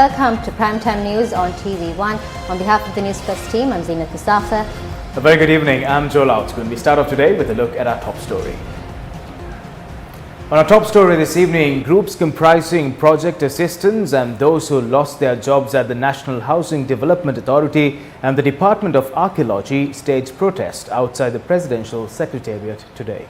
Welcome to Primetime News on TV1. On behalf of the Newsfirst team, I'm Zina Kusafa. A very good evening. I'm Joel Outspoon. We start off today with a look at our top story. On our top story this evening, groups comprising project assistants and those who lost their jobs at the National Housing Development Authority and the Department of Archaeology staged protest outside the Presidential Secretariat today.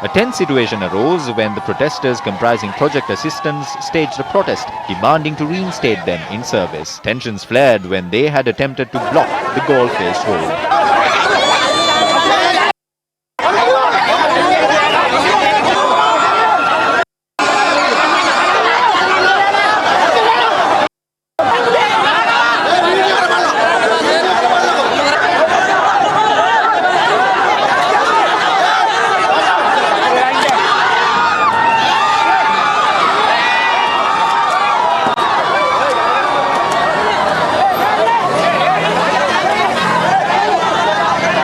A tense situation arose when the protesters comprising project assistants staged a protest demanding to reinstate them in service. Tensions flared when they had attempted to block the Galle-Face road.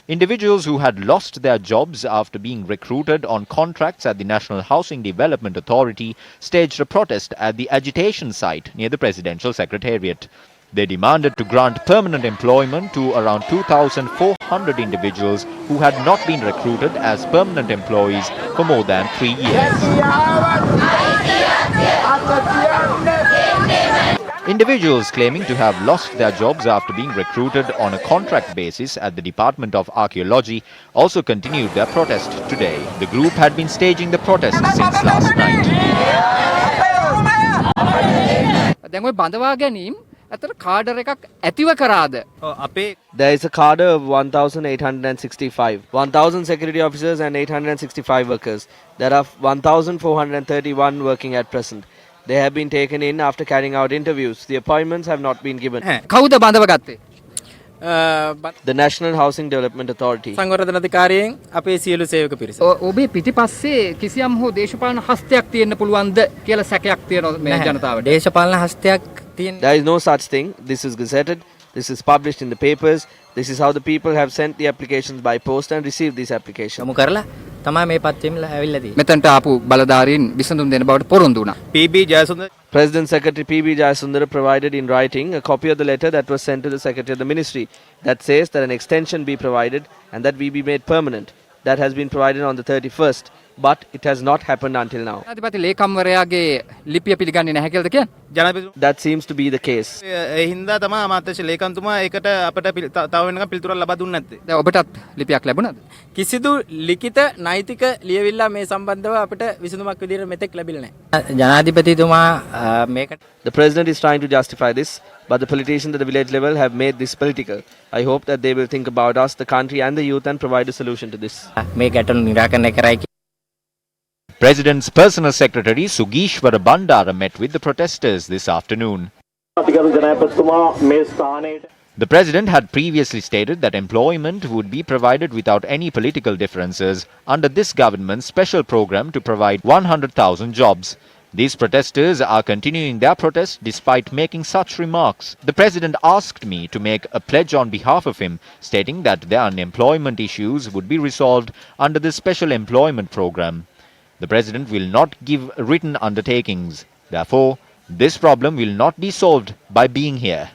Individuals who had lost their jobs after being recruited on contracts at the National Housing Development Authority staged a protest at the agitation site near the Presidential Secretariat. They demanded to grant permanent employment to around 2,400 individuals who had not been recruited as permanent employees for more than 3 years. Individuals claiming to have lost their jobs after being recruited on a contract basis at the Department of Archaeology also continued their protest today. The group had been staging the protest since last night. There is a cadre of 1,865, 1,000 security officers and 865 workers. There are 1,431 working at present. They have been taken in after carrying out interviews. The appointments have not been given. The National Housing Development Authority. There is no such thing. This is gazetted. This is published in the papers. This is how the people have sent the applications by post and received these applications. President Secretary P.B. Jayasundara provided in writing a copy of the letter that was sent to the Secretary of the Ministry that says that an extension be provided and that we be made permanent. That has been provided on the 31st, but it has not happened until now. That seems to be the case. The President is trying to justify this, but the politicians at the village level have made this political. I hope that they will think about us, the country and the youth and provide a solution to this. President's personal secretary Sugishwara Bandara met with the protesters this afternoon. The President had previously stated that employment would be provided without any political differences under this government's special program to provide 100,000 jobs. These protesters are continuing their protest despite making such remarks. The President asked me to make a pledge on behalf of him, stating that their unemployment issues would be resolved under this special employment program. The President will not give written undertakings. Therefore, this problem will not be solved by being here.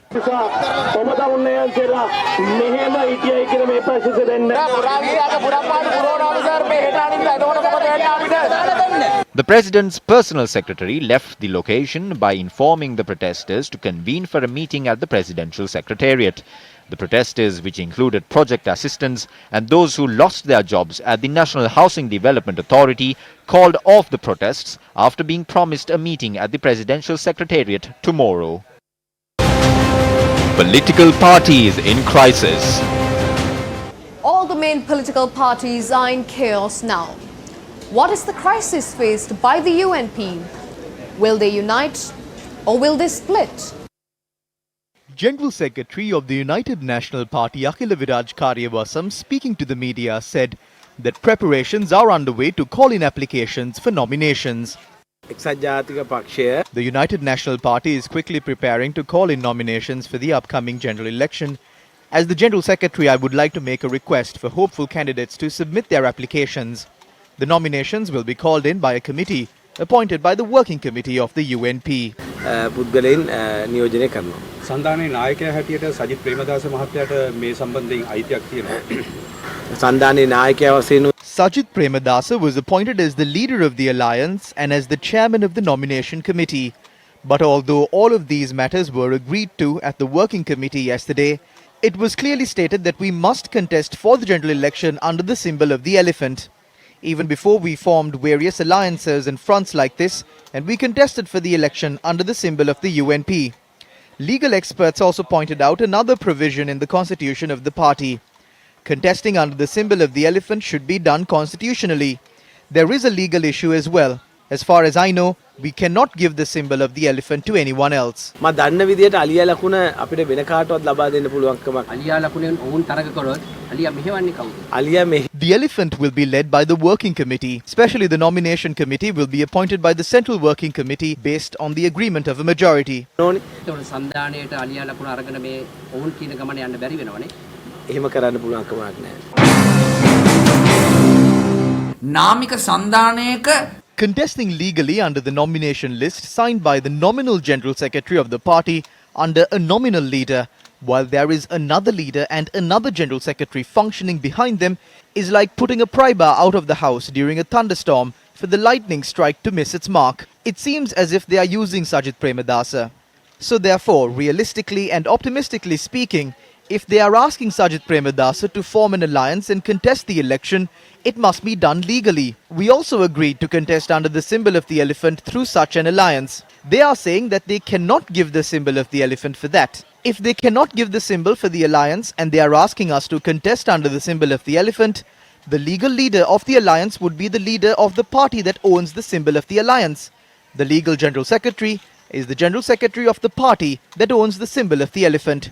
The President's personal secretary left the location by informing the protesters to convene for a meeting at the Presidential Secretariat. The protesters, which included project assistants and those who lost their jobs at the National Housing Development Authority, called off the protests after being promised a meeting at the Presidential Secretariat tomorrow. Political parties in crisis. All the main political parties are in chaos now. What is the crisis faced by the UNP? Will they unite or will they split? General Secretary of the United National Party Akhila Viraj Karyavasam, speaking to the media, said that preparations are underway to call in applications for nominations. The United National Party is quickly preparing to call in nominations for the upcoming general election. As the General Secretary, I would like to make a request for hopeful candidates to submit their applications. The nominations will be called in by a committee appointed by the working committee of the UNP. පුද්ගලයන් නියෝජනය කරනවා. සන්ධානයේ නායකයා හැටියට සජිත් ප්‍රේමදාස මහත්තයාට මේ සම්බන්ධයෙන් අයිතියක් තියෙනවා. සන්ධානයේ නායකයා වශයෙන් Sajid Premadasa was appointed as the leader of the alliance and as the chairman of the nomination committee. But although all of these matters were agreed to at the working committee yesterday, it was clearly stated that we must contest for the general election under the symbol of the elephant. Even before we formed various alliances and fronts like this, and we contested for the election under the symbol of the UNP. Legal experts also pointed out another provision in the constitution of the party. Contesting under the symbol of the elephant should be done constitutionally. There is a legal issue as well. As far as I know, we cannot give the symbol of the elephant to anyone else. මම දන්න විදියට අලියා ලකුණ අපිට වෙන කාටවත් ලබා දෙන්න පුළුවන් කමක්. අලියා ලකුණෙන් ඔවුන් තරග කරොත් අලියා මෙහෙවන්නේ කවුද? අලියා මෙහි The elephant will be led by the working committee. Especially the nomination committee will be appointed by the central working committee based on the agreement of a majority. නෝනේ. ඒතකොට සන්ධානයේට අලියා ලකුණ අරගෙන මේ ඔවුන් කියන ගමන යන්න බැරි වෙනවනේ. එහෙම කරන්න පුළුවන් කමක් නැහැ. නාමික සන්ධානයක Contesting legally under the nomination list signed by the nominal general secretary of the party under a nominal leader, while there is another leader and another general secretary functioning behind them, is like putting a pry bar out of the house during a thunderstorm for the lightning strike to miss its mark. It seems as if they are using Sajid Premadasa. So therefore, realistically and optimistically speaking, if they are asking Sajid Premadasa to form an alliance and contest the election, it must be done legally. We also agreed to contest under the symbol of the elephant through such an alliance. They are saying that they cannot give the symbol of the elephant for that. If they cannot give the symbol for the alliance and they are asking us to contest under the symbol of the elephant, the legal leader of the alliance would be the leader of the party that owns the symbol of the alliance. The legal general secretary is the general secretary of the party that owns the symbol of the elephant.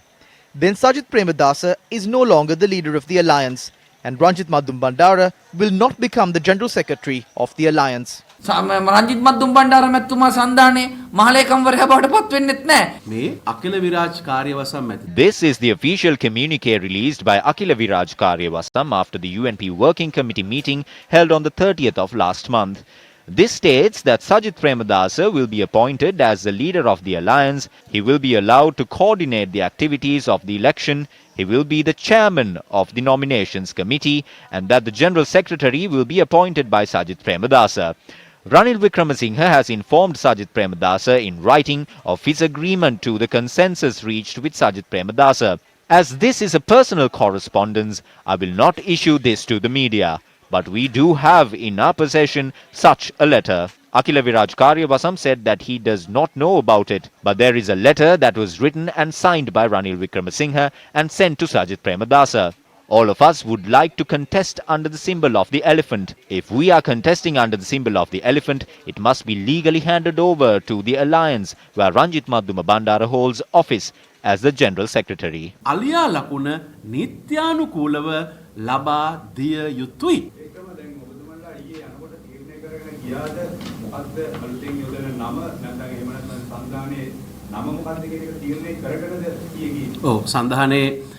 Then Sajid Premadasa is no longer the leader of the alliance, and Ranjit Madhum Bandara will not become the general secretary of the alliance. Ranjith Madduma Bandara මැතිතුමා සන්ධානයේ මහලේකම්වරයා බවට පත් වෙන්නෙත් නැහැ. මේ අකිල විරාජ් කාර්යවසම් ඇති. This is the official communique released by Akila Viraj Karyavasam after the UNP Working Committee meeting held on the 30th of last month. This states that Sajid Premadasa will be appointed as the leader of the alliance. He will be allowed to coordinate the activities of the election. He will be the chairman of the nominations committee, and that the general secretary will be appointed by Sajid Premadasa. Ranil Wickramasinghe has informed Sajid Premadasa in writing of his agreement to the consensus reached with Sajid Premadasa. As this is a personal correspondence, I will not issue this to the media. But we do have in our possession such a letter. Akila Viraj Karyavasam said that he does not know about it, but there is a letter that was written and signed by Ranil Wickramasinghe and sent to Sajid Premadasa. All of us would like to contest under the symbol of the elephant. If we are contesting under the symbol of the elephant, it must be legally handed over to the alliance where Ranjit Madhuma Bandara holds office as the General Secretary. අලියා ලකුණ නිත්‍යානුකූලව ලබා දිය යුතුයි.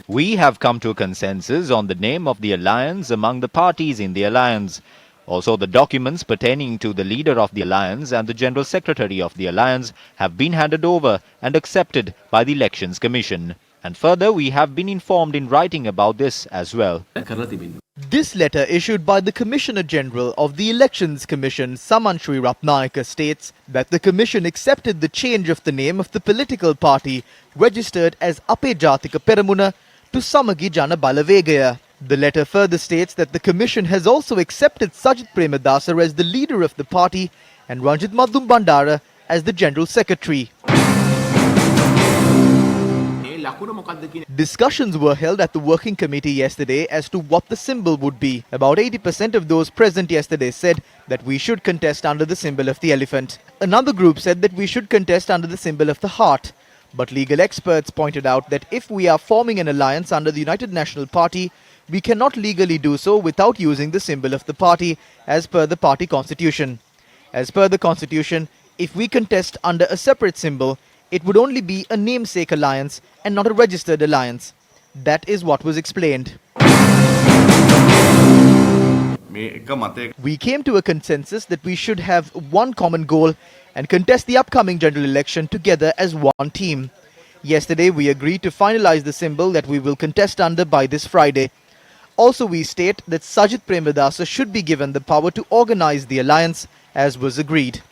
We have come to a consensus on the name of the alliance among the parties in the alliance. Also, the documents pertaining to the leader of the alliance and the general secretary of the alliance have been handed over and accepted by the Elections Commission. And further, we have been informed in writing about this as well. This letter issued by the Commissioner General of the Elections Commission, Samanshri Ratnayaka, states that the Commission accepted the change of the name of the political party registered as Ape Jatika Peramuna to Samagi Jana Balavegaya. The letter further states that the Commission has also accepted Sajid Premadasa as the leader of the party and Ranjit Madhum Bandara as the General Secretary. Discussions were held at the working committee yesterday as to what the symbol would be. About 80% of those present yesterday said that we should contest under the symbol of the elephant. Another group said that we should contest under the symbol of the heart. But legal experts pointed out that if we are forming an alliance under the United National Party, we cannot legally do so without using the symbol of the party as per the party constitution. As per the constitution, if we contest under a separate symbol, it would only be a namesake alliance and not a registered alliance. That is what was explained. We came to a consensus that we should have one common goal and contest the upcoming general election together as one team. Yesterday, we agreed to finalize the symbol that we will contest under by this Friday. Also, we state that Sajid Premadasa should be given the power to organize the alliance as was agreed.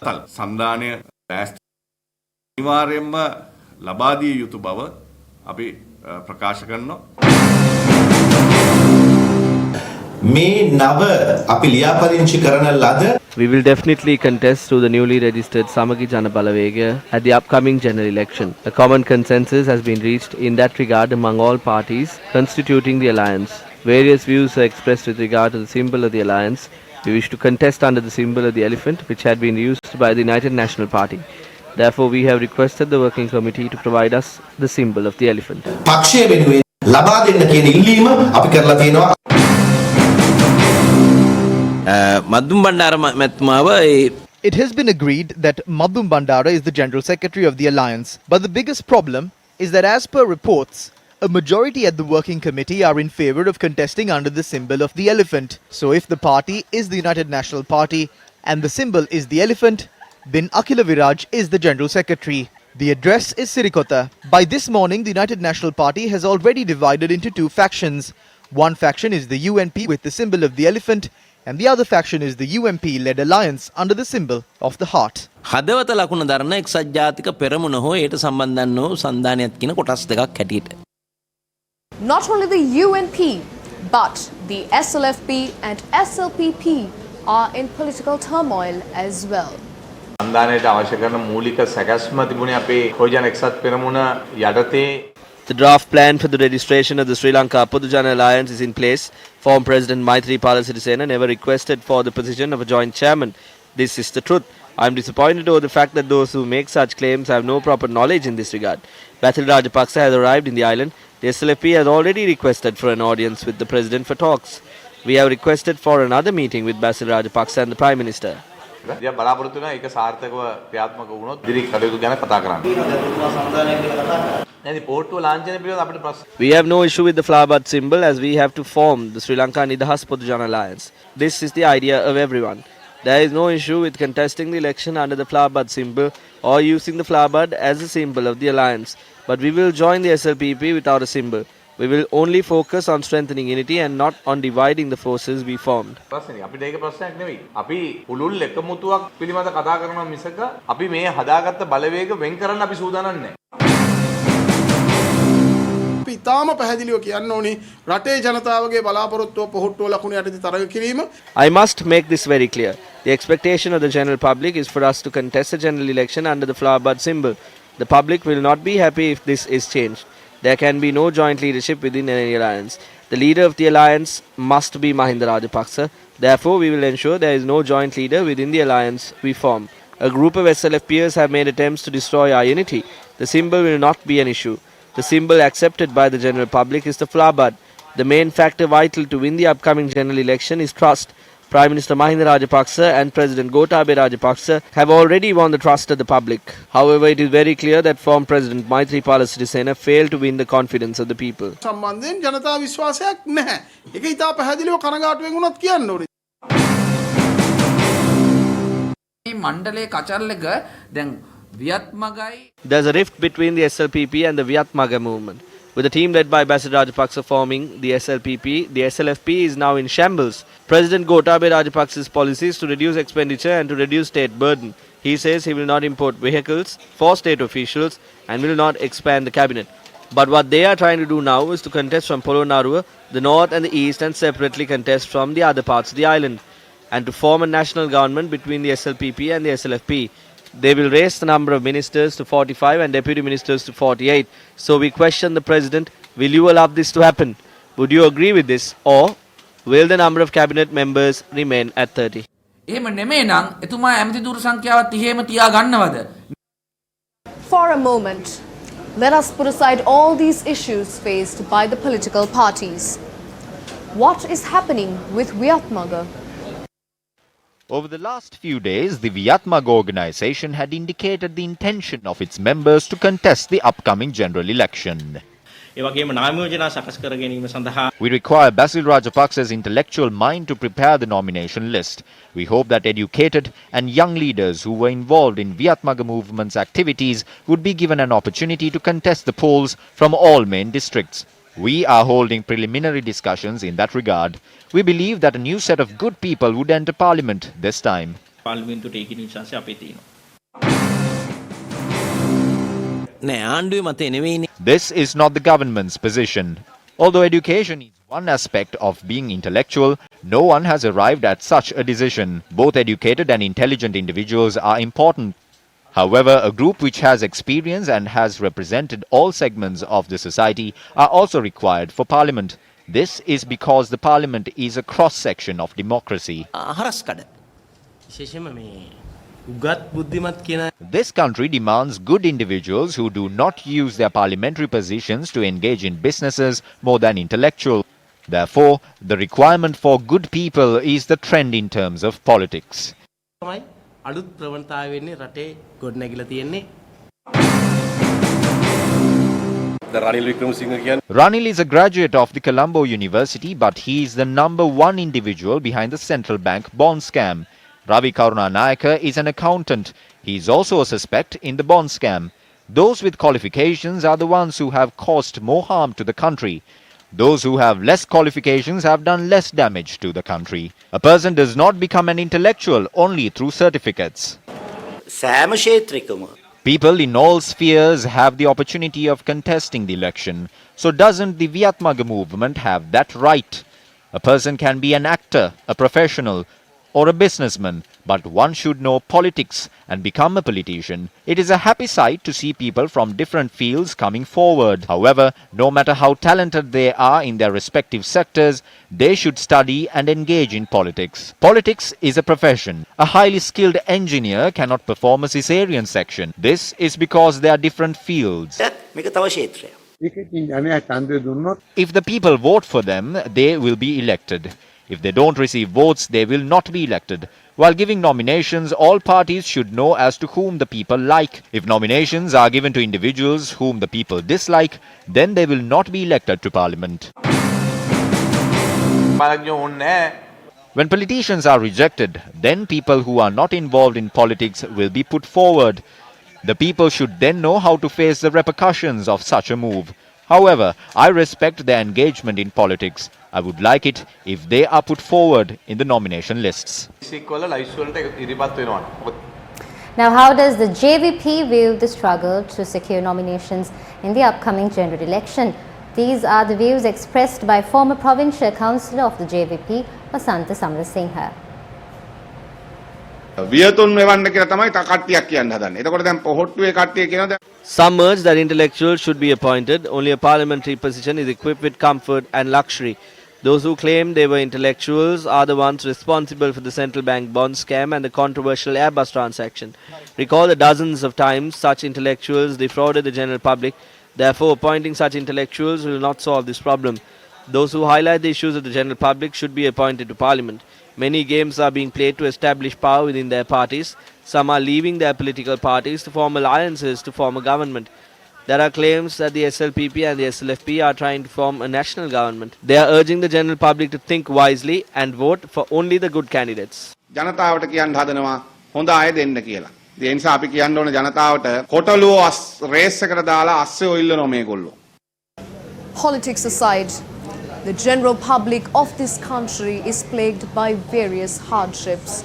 We will definitely contest through the newly registered Samagi Jana Balavega at the upcoming general election. A common consensus has been reached in that regard among all parties constituting the alliance. Various views are expressed with regard to the symbol of the alliance. We wish to contest under the symbol of the elephant, which had been used by the United National Party. Therefore, we have requested the working committee to provide us the symbol of the elephant. It has been agreed that Madhum Bandara is the General Secretary of the alliance. But the biggest problem is that as per reports, a majority at the working committee are in favour of contesting under the symbol of the elephant. So if the party is the United National Party and the symbol is the elephant, then Akhila Viraj is the General Secretary. The address is Sirikota. By this morning, the United National Party has already divided into two factions. One faction is the UNP with the symbol of the elephant, and the other faction is the UMP-led alliance under the symbol of the heart. Not only the UNP, but the SLFP and SLPP are in political turmoil as well. The draft plan for the registration of the Sri Lanka Podujana Alliance is in place. Former President Maithripala Sirisena never requested for the position of a joint chairman. This is the truth. I am disappointed over the fact that those who make such claims have no proper knowledge in this regard. Basil Rajapaksa has arrived in the island. The SLFP has already requested for an audience with the President for talks. We have requested for another meeting with Basil Rajapaksa and the Prime Minister. We have no issue with the flower-bud symbol as we have to form the Sri Lanka Nidahas Podujana Alliance. This is the idea of everyone. There is no issue with contesting the election under the flower-bud symbol or using the flower-bud as a symbol of the alliance. But we will join the SLPP without a symbol. We will only focus on strengthening unity and not on dividing the forces we formed. I must make this very clear. The expectation of the general public is for us to contest the general election under the flower-bud symbol. The public will not be happy if this is changed. There can be no joint leadership within any alliance. The leader of the alliance must be Mahinda Rajapaksa. Therefore, we will ensure there is no joint leader within the alliance we form. A group of SLFPers have made attempts to destroy our unity. The symbol will not be an issue. The symbol accepted by the general public is the flower bud. The main factor vital to win the upcoming general election is trust. Prime Minister Mahinda Rajapaksa and President Gotabaya Rajapaksa have already won the trust of the public. However, it is very clear that former President Maithripala Sirisena failed to win the confidence of the people. There's a rift between the SLPP and the Viatmaga movement. With the team led by Basil Rajapaksa forming the SLPP, the SLFP is now in shambles. President Gotabaya Rajapaksa's policy is to reduce expenditure and to reduce state burden. He says he will not import vehicles for state officials and will not expand the cabinet. But what they are trying to do now is to contest from Polonnaruwa, the north and the east, and separately contest from the other parts of the island, and to form a national government between the SLPP and the SLFP. They will raise the number of ministers to 45 and deputy ministers to 48. So we question the president, will you allow this to happen? Would you agree with this? Or will the number of cabinet members remain at 30? For a moment, let us put aside all these issues faced by the political parties. What is happening with Viatmaga? Over the last few days, the Viatmaga organization had indicated the intention of its members to contest the upcoming general election. ඒ වගේම නාම යෝජනා සකස් කර ගැනීම සඳහා We require Basil Rajapaksa's intellectual mind to prepare the nomination list. We hope that educated and young leaders who were involved in Vietmaga movement's activities would be given an opportunity to contest the polls from all main districts. We are holding preliminary discussions in that regard. We believe that a new set of good people would enter parliament this time. පාර්ලිමේන්තුවට ඒකේ විශ්වාසය අපේ තියෙනවා. නෑ ආණ්ඩුවේ මතය නෙවෙයිනේ. This is not the government's position. Although education is one aspect of being intellectual, no one has arrived at such a decision. Both educated and intelligent individuals are important. However, a group which has experience and has represented all segments of the society are also required for parliament. This is because the parliament is a cross-section of democracy. හරස්කඩ. විශේෂයෙන්ම මේ උගත් බුද්ධිමත් කියන This country demands good individuals who do not use their parliamentary positions to engage in businesses more than intellectual. Therefore, the requirement for good people is the trend in terms of politics. තමයි අලුත් ප්‍රවණතාවය වෙන්නේ රටේ ගොඩනැගිලා තියෙන්නේ. Ranil is a graduate of the Colombo University, but he is the #1 individual behind the central bank bond scam. Ravi Karunanayaka is an accountant. He is also a suspect in the bond scam. Those with qualifications are the ones who have caused more harm to the country. Those who have less qualifications have done less damage to the country. A person does not become an intellectual only through certificates. සෑම ක්ෂේත්‍රයකම People in all spheres have the opportunity of contesting the election. So doesn't the Vietmaga movement have that right? A person can be an actor, a professional, or a businessman, but one should know politics and become a politician. It is a happy sight to see people from different fields coming forward. However, no matter how talented they are in their respective sectors, they should study and engage in politics. Politics is a profession. A highly skilled engineer cannot perform a cesarean section. This is because they are different fields. මේක තව ක්ෂේත්‍රයක්. If the people vote for them, they will be elected. If they don't receive votes, they will not be elected. While giving nominations, all parties should know as to whom the people like. If nominations are given to individuals whom the people dislike, then they will not be elected to parliament. When politicians are rejected, then people who are not involved in politics will be put forward. The people should then know how to face the repercussions of such a move. However, I respect their engagement in politics. I would like it if they are put forward in the nomination lists. Now, how does the JVP view the struggle to secure nominations in the upcoming general election? These are the views expressed by former provincial councillor of the JVP, Vasanta Samrasinghe. Some urge that intellectuals should be appointed. Only a parliamentary position is equipped with comfort and luxury. Those who claim they were intellectuals are the ones responsible for the central bank bond scam and the controversial Airbus transaction. Recall the dozens of times such intellectuals defrauded the general public. Therefore, appointing such intellectuals will not solve this problem. Those who highlight the issues of the general public should be appointed to parliament. Many games are being played to establish power within their parties. Some are leaving their political parties to form alliances to form a government. There are claims that the SLPP and the SLFP are trying to form a national government. They are urging the general public to think wisely and vote for only the good candidates. ජනතාවට කියන්න හදනවා හොඳ අය දෙන්න කියලා. ඒ නිසා අපි කියන්න ඕන ජනතාවට කොටලුව රේස් එකට දාලා අස්සේ ඔයිල්ලනවා මේගොල්ලෝ. Politics aside, the general public of this country is plagued by various hardships.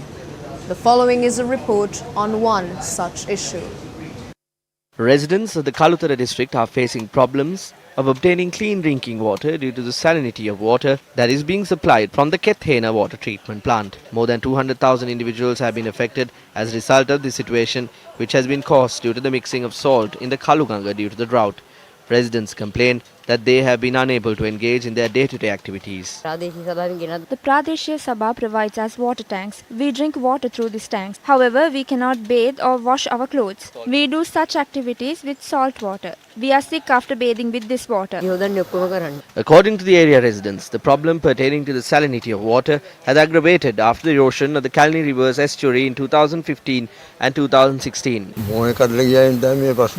The following is a report on one such issue. Residents of the Kalutara district are facing problems of obtaining clean drinking water due to the salinity of water that is being supplied from the Kethena water treatment plant. More than 200,000 individuals have been affected as a result of this situation, which has been caused due to the mixing of salt in the Kaluganga due to the drought. Residents complain that they have been unable to engage in their day-to-day activities. The Pradeshia Sabha provides us water tanks. We drink water through these tanks. However, we cannot bathe or wash our clothes. We do such activities with salt water. We are sick after bathing with this water. According to the area residents, the problem pertaining to the salinity of water has aggravated after the erosion of the Kalni River's estuary in 2015 and 2016.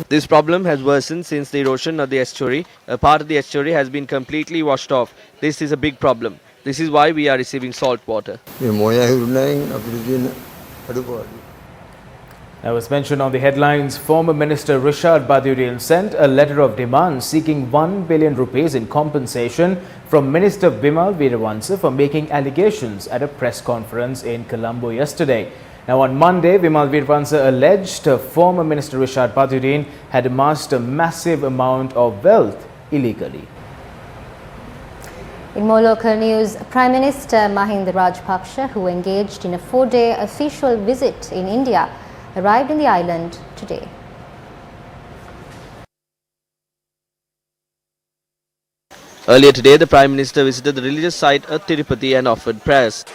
This problem has worsened since the erosion of the estuary, apart part of the estuary has been completely washed off. This is a big problem. This is why we are receiving salt water. As mentioned on the headlines, former Minister Rishad Badurian sent a letter of demand seeking 1 billion rupees in compensation from Minister Bimal Veeravansa for making allegations at a press conference in Colombo yesterday. Now on Monday, Bimal Veeravansa alleged former Minister Rishad Badurian had amassed a massive amount of wealth illegally. In more local news, Prime Minister Mahinda Rajapaksa, who engaged in a 4-day official visit in India, arrived in the island today. Earlier today, the Prime Minister visited the religious site at Tirupati and offered prayers.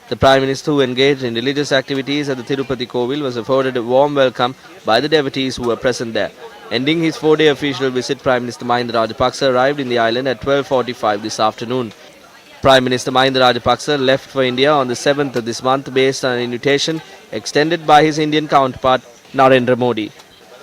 The Prime Minister, who engaged in religious activities at the Tirupati Kovil, was afforded a warm welcome by the devotees who were present there. Ending his 4-day official visit, Prime Minister Mahinda Rajapaksa arrived in the island at 12:45 this afternoon. Prime Minister Mahinda Rajapaksa left for India on the 7th of this month based on an invitation extended by his Indian counterpart Narendra Modi.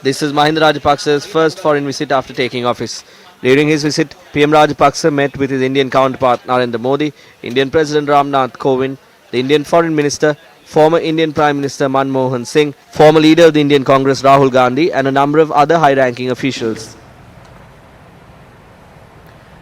This is Mahinda Rajapaksa's first foreign visit after taking office. During his visit, PM Rajapaksa met with his Indian counterpart Narendra Modi, Indian President Ramnath Kovind, the Indian Foreign Minister, former Indian Prime Minister Manmohan Singh, former leader of the Indian Congress Rahul Gandhi, and a number of other high-ranking officials.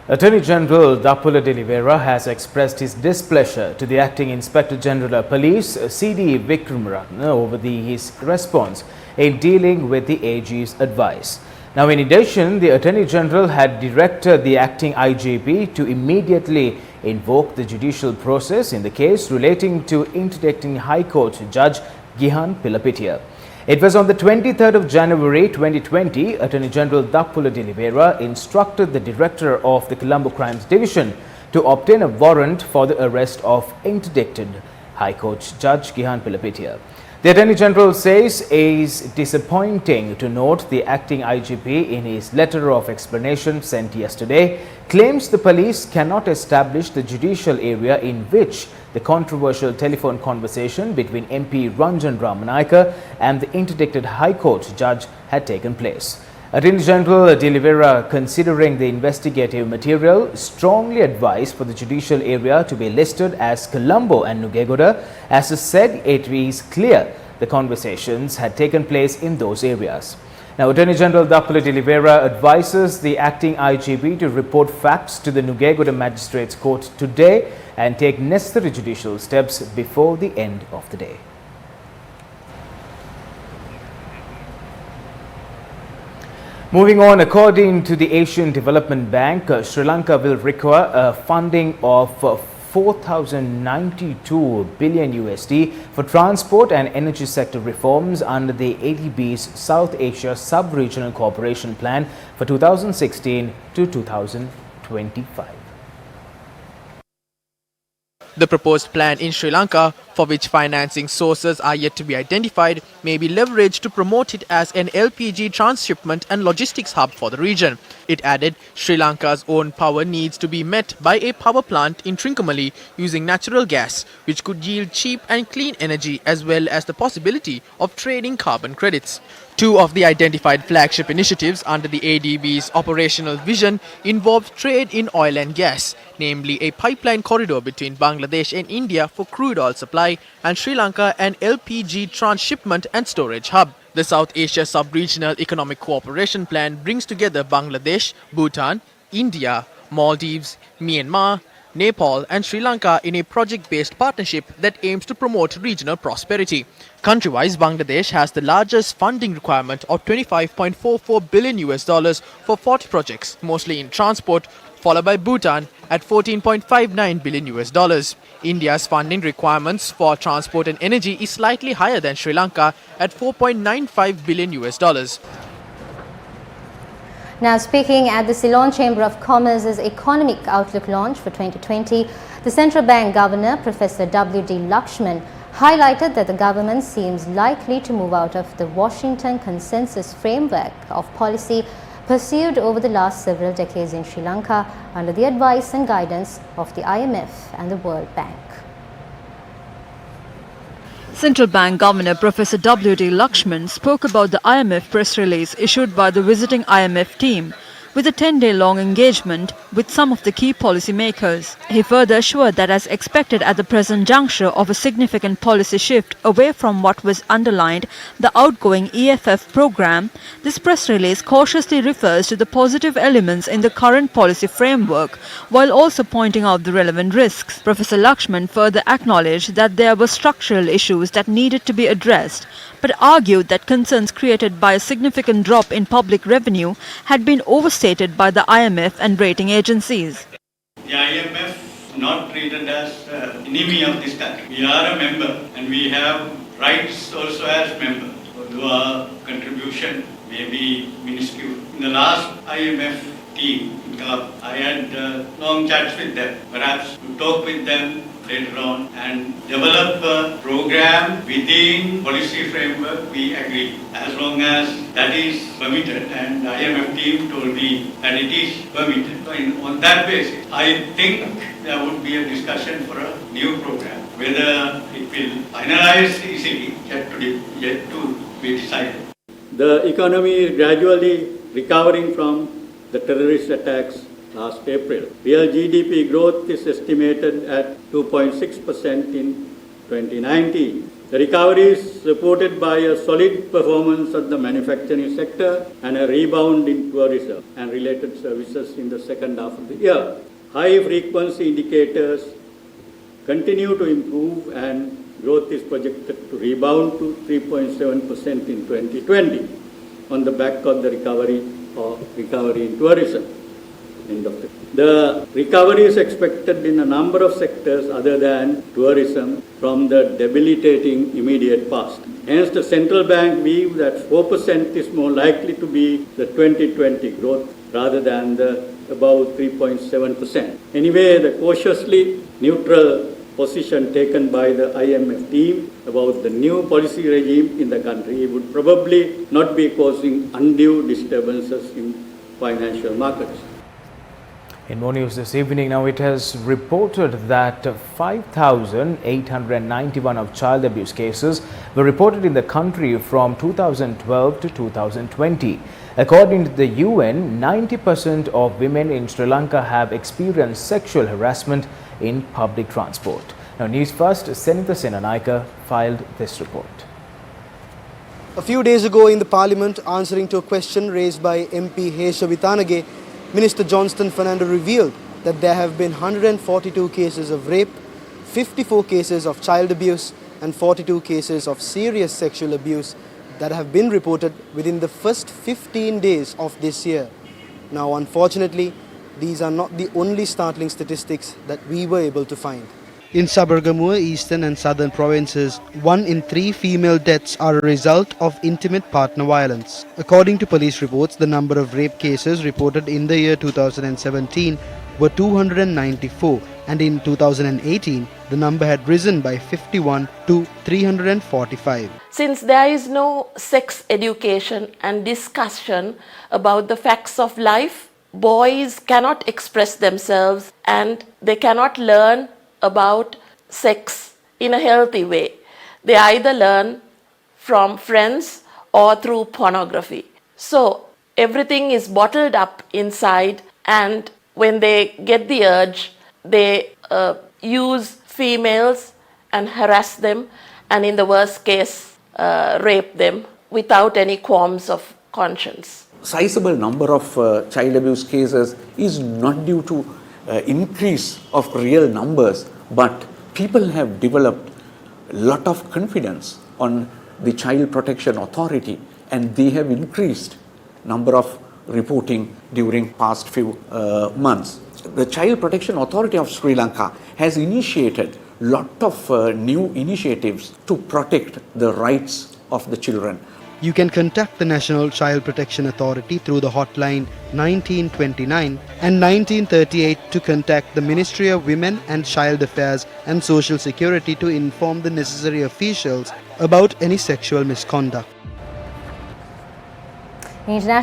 Attorney General Dappula De Oliveira has expressed his displeasure to the Acting Inspector General of Police, C.D. Vikramaratne, over his response in dealing with the AG's advice. Now, in addition, the Attorney General had directed the acting IGP to immediately invoke the judicial process in the case relating to interdicting High Court Judge Gihan Pilapitiya. It was on the 23rd of January 2020, Attorney General Dappula De Oliveira instructed the Director of the Colombo Crimes Division to obtain a warrant for the arrest of interdicted High Court Judge Gihan Pilapitiya. The Attorney General says it is disappointing to note the acting IGP in his letter of explanation sent yesterday claims the police cannot establish the judicial area in which the controversial telephone conversation between MP Ranjan Ramanayaka and the interdicted High Court judge had taken place. Attorney General De Oliveira, considering the investigative material, strongly advised for the judicial area to be listed as Colombo and Nugegoda, as he said it is clear the conversations had taken place in those areas. Now, Attorney General Dappula De Oliveira advises the acting IGP to report facts to the Nugegoda Magistrates Court today and take necessary judicial steps before the end of the day. Moving on, according to the Asian Development Bank, Sri Lanka will require a funding of 4,092 billion USD for transport and energy sector reforms under the ADB's South Asia Sub-Regional Cooperation Plan for 2016 to 2025. The proposed plan in Sri Lanka, for which financing sources are yet to be identified, may be leveraged to promote it as an LPG transshipment and logistics hub for the region. It added, Sri Lanka's own power needs to be met by a power plant in Trincomalee using natural gas, which could yield cheap and clean energy as well as the possibility of trading carbon credits. Two of the identified flagship initiatives under the ADB's operational vision involve trade in oil and gas, namely a pipeline corridor between Bangladesh and India for crude oil supply and Sri Lanka an LPG transshipment and storage hub. The South Asia Sub-Regional Economic Cooperation Plan brings together Bangladesh, Bhutan, India, Maldives, Myanmar, Nepal and Sri Lanka in a project-based partnership that aims to promote regional prosperity. Country-wise, Bangladesh has the largest funding requirement of $25.44 billion for 40 projects, mostly in transport, followed by Bhutan at $14.59 billion. India's funding requirements for transport and energy is slightly higher than Sri Lanka at $4.95 billion. Now, speaking at the Ceylon Chamber of Commerce's Economic Outlook launch for 2020, the Central Bank Governor, Professor W.D. Lakshman, highlighted that the government seems likely to move out of the Washington Consensus framework of policy pursued over the last several decades in Sri Lanka under the advice and guidance of the IMF and the World Bank. Central Bank Governor Professor W.D. Lakshman spoke about the IMF press release issued by the visiting IMF team, with a 10-day-long engagement with some of the key policymakers. He further assured that as expected at the present juncture of a significant policy shift away from what was underlined the outgoing EFF program, this press release cautiously refers to the positive elements in the current policy framework, while also pointing out the relevant risks. Professor Lakshman further acknowledged that there were structural issues that needed to be addressed, but argued that concerns created by a significant drop in public revenue had been overstated by the IMF and rating agencies. The IMF is not treated as enemy of this country. We are a member and we have rights also as member. Although our contribution may be minuscule. In the last IMF team, I had long chats with them. Perhaps to talk with them later on and develop a program within policy framework we agree, as long as that is permitted, and the IMF team told me that it is permitted. So on that basis, I think there would be a discussion for a new program. Whether it will finalize easily, yet to be decided. The economy is gradually recovering from the terrorist attacks last April. Real GDP growth is estimated at 2.6% in 2019. The recovery is supported by a solid performance of the manufacturing sector and a rebound in tourism and related services in the second half of the year. High frequency indicators continue to improve and growth is projected to rebound to 3.7% in 2020 on the back of the recovery in tourism. The recovery is expected in a number of sectors other than tourism from the debilitating immediate past. Hence, the central bank believes that 4% is more likely to be the 2020 growth rather than the above 3.7%. Anyway, the cautiously neutral position taken by the IMF team about the new policy regime in the country would probably not be causing undue disturbances in financial markets. In more news this evening, now it has reported that 5,891 of child abuse cases were reported in the country from 2012 to 2020. According to the UN, 90% of women in Sri Lanka have experienced sexual harassment in public transport. Now, Newsfirst, Senitha Senanaika filed this report. A few days ago in the Parliament, answering to a question raised by MP Hesha Vitanage, Minister Johnston Fernando revealed that there have been 142 cases of rape, 54 cases of child abuse and 42 cases of serious sexual abuse that have been reported within the first 15 days of this year. Now, unfortunately, these are not the only startling statistics that we were able to find. In Sabargamua, eastern and southern provinces, 1 in 3 female deaths are a result of intimate partner violence. According to police reports, the number of rape cases reported in the year 2017 were 294, and in 2018, the number had risen by 51 to 345. Since there is no sex education and discussion about the facts of life, boys cannot express themselves and they cannot learn about sex in a healthy way. They either learn from friends or through pornography. So everything is bottled up inside, and when they get the urge, they use females and harass them, and in the worst case, rape them without any qualms of conscience. Sizable number of child abuse cases is not due to increase of real numbers, but people have developed a lot of confidence on the Child Protection Authority, and they have increased number of reporting during past few months. The Child Protection Authority of Sri Lanka has initiated lot of new initiatives to protect the rights of the children. You can contact the National Child Protection Authority through the hotline 1929 and 1938 to contact the Ministry of Women and Child Affairs and Social Security to inform the necessary officials about any sexual misconduct. International